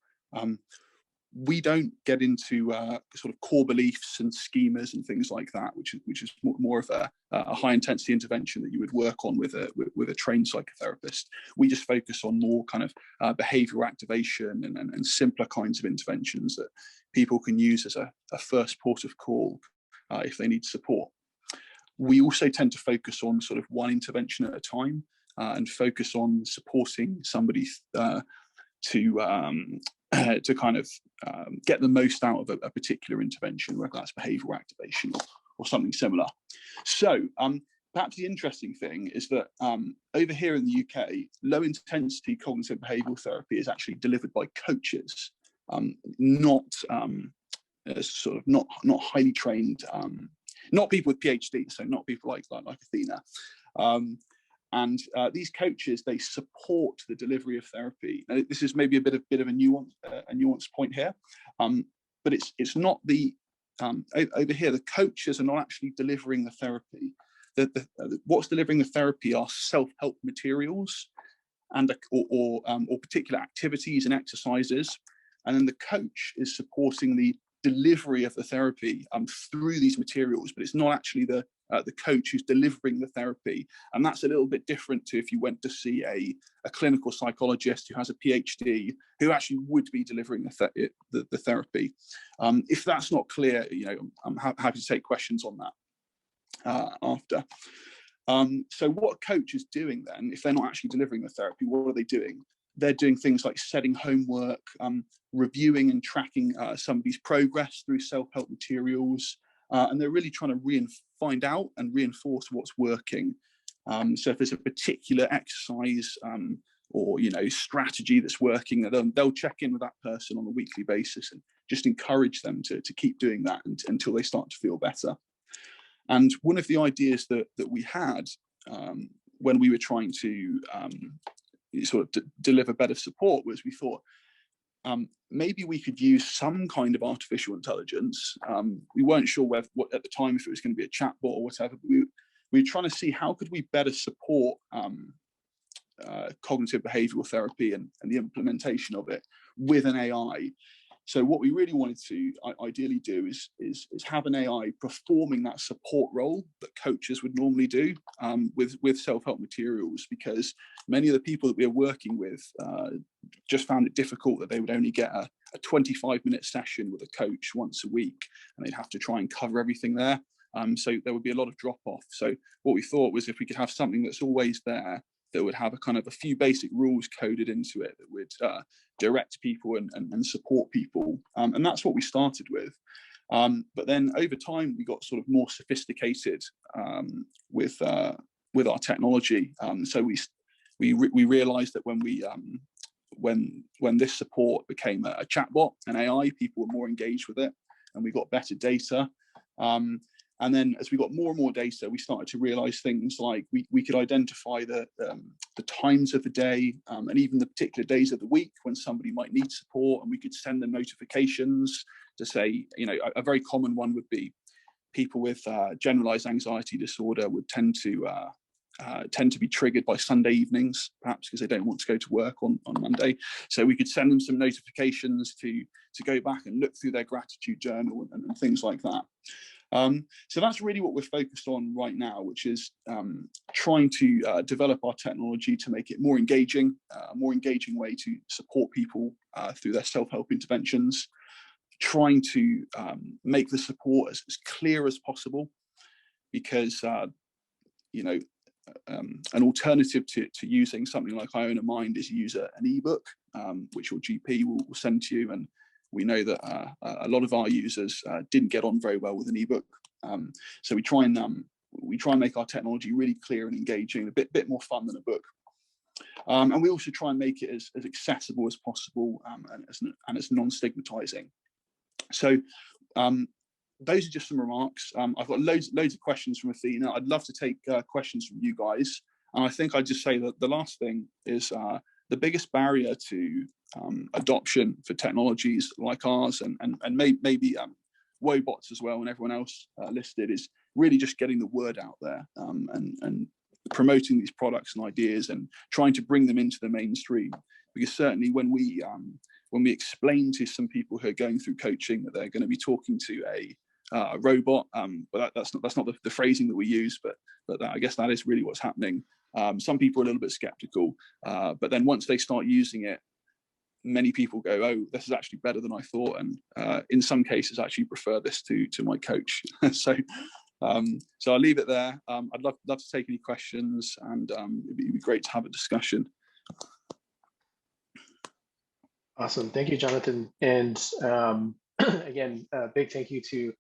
We don't get into sort of core beliefs and schemas and things like that, which is more of a high intensity intervention that you would work on with a trained psychotherapist. We just focus on more kind of behavioural activation and simpler kinds of interventions that people can use as a first port of call if they need support. We also tend to focus on sort of one intervention at a time and focus on supporting somebody to kind of get the most out of a particular intervention, whether that's behavioural activation or something similar. So perhaps the interesting thing is that over here in the UK, low intensity cognitive behavioural therapy is actually delivered by coaches, not sort of not highly trained, not people with PhDs, so not people like Athena. And these coaches, they support the delivery of therapy. Now, this is maybe a bit of a nuanced point here, but it's not the over here. The coaches are not actually delivering the therapy. What's delivering the therapy are self-help materials and or particular activities and exercises, and then the coach is supporting the delivery of the therapy through these materials, but it's not actually the coach who's delivering the therapy. And that's a little bit different to if you went to see a clinical psychologist who has a PhD who actually would be delivering the therapy. If that's not clear, you know, I'm happy to take questions on that after. So what a coach is doing then, if they're not actually delivering the therapy, what are they doing? They're doing things like setting homework, reviewing and tracking somebody's progress through self-help materials, and they're really trying to find out and reinforce what's working. So if there's a particular exercise or strategy that's working, they'll check in with that person on a weekly basis and just encourage them to keep doing that until they start to feel better. And one of the ideas that we had when we were trying to sort of deliver better support was we thought, maybe we could use some kind of artificial intelligence. We weren't sure what at the time if it was going to be a chatbot or whatever. But we were trying to see how could we better support cognitive behavioral therapy and the implementation of it with an AI. So what we really wanted to ideally do is have an AI performing that support role that coaches would normally do with self-help materials, because many of the people that we're working with just found it difficult that they would only get a 25-minute session with a coach once a week, and they'd have to try and cover everything there. So there would be a lot of drop-off. So what we thought was if we could have something that's always there, that would have a kind of a few basic rules coded into it that would direct people and support people. And that's what we started with. But then over time, we got sort of more sophisticated with our technology. So we realized that when this support became a chatbot, an AI, people were more engaged with it, and we got better data. And then as we got more and more data, we started to realize things like we could identify the times of the day and even the particular days of the week when somebody might need support, and we could send them notifications to say, you know, a very common one would be people with generalized anxiety disorder would tend to be triggered by Sunday evenings, perhaps because they don't want to go to work on Monday. So we could send them some notifications to go back and look through their gratitude journal and things like that. So that's really what we're focused on right now, which is trying to develop our technology to make it more engaging, a more engaging way to support people through their self-help interventions, trying to make the support as clear as possible, because you know, an alternative to using something like I Own a Mind is use an ebook, which your GP will send to you. And we know that a lot of our users didn't get on very well with an ebook. So we try and make our technology really clear and engaging, a bit more fun than a book. And we also try and make it as accessible as possible and as non-stigmatizing. So those are just some remarks. I've got loads of questions from Athena. I'd love to take questions from you guys. And I think I'd just say that the last thing is the biggest barrier to adoption for technologies like ours and maybe Wobots as well, and everyone else listed, is really just getting the word out there and promoting these products and ideas and trying to bring them into the mainstream. Because certainly when we explain to some people who are going through coaching that they're going to be talking to a robot, but that's not the phrasing that we use, but I guess that is really what's happening. Some people are a little bit skeptical, but then once they start using it, many people go, oh, this is actually better than I thought, and in some cases actually prefer this to my coach. So I'll leave it there. I'd love to take any questions, and it'd be great to have a discussion. Awesome, thank you, Jonathan. And again, a big thank you to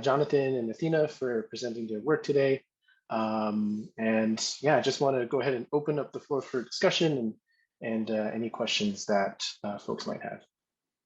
Jonathan and Athena for presenting their work today. And yeah, I just want to go ahead and open up the floor for discussion and any questions that folks might have.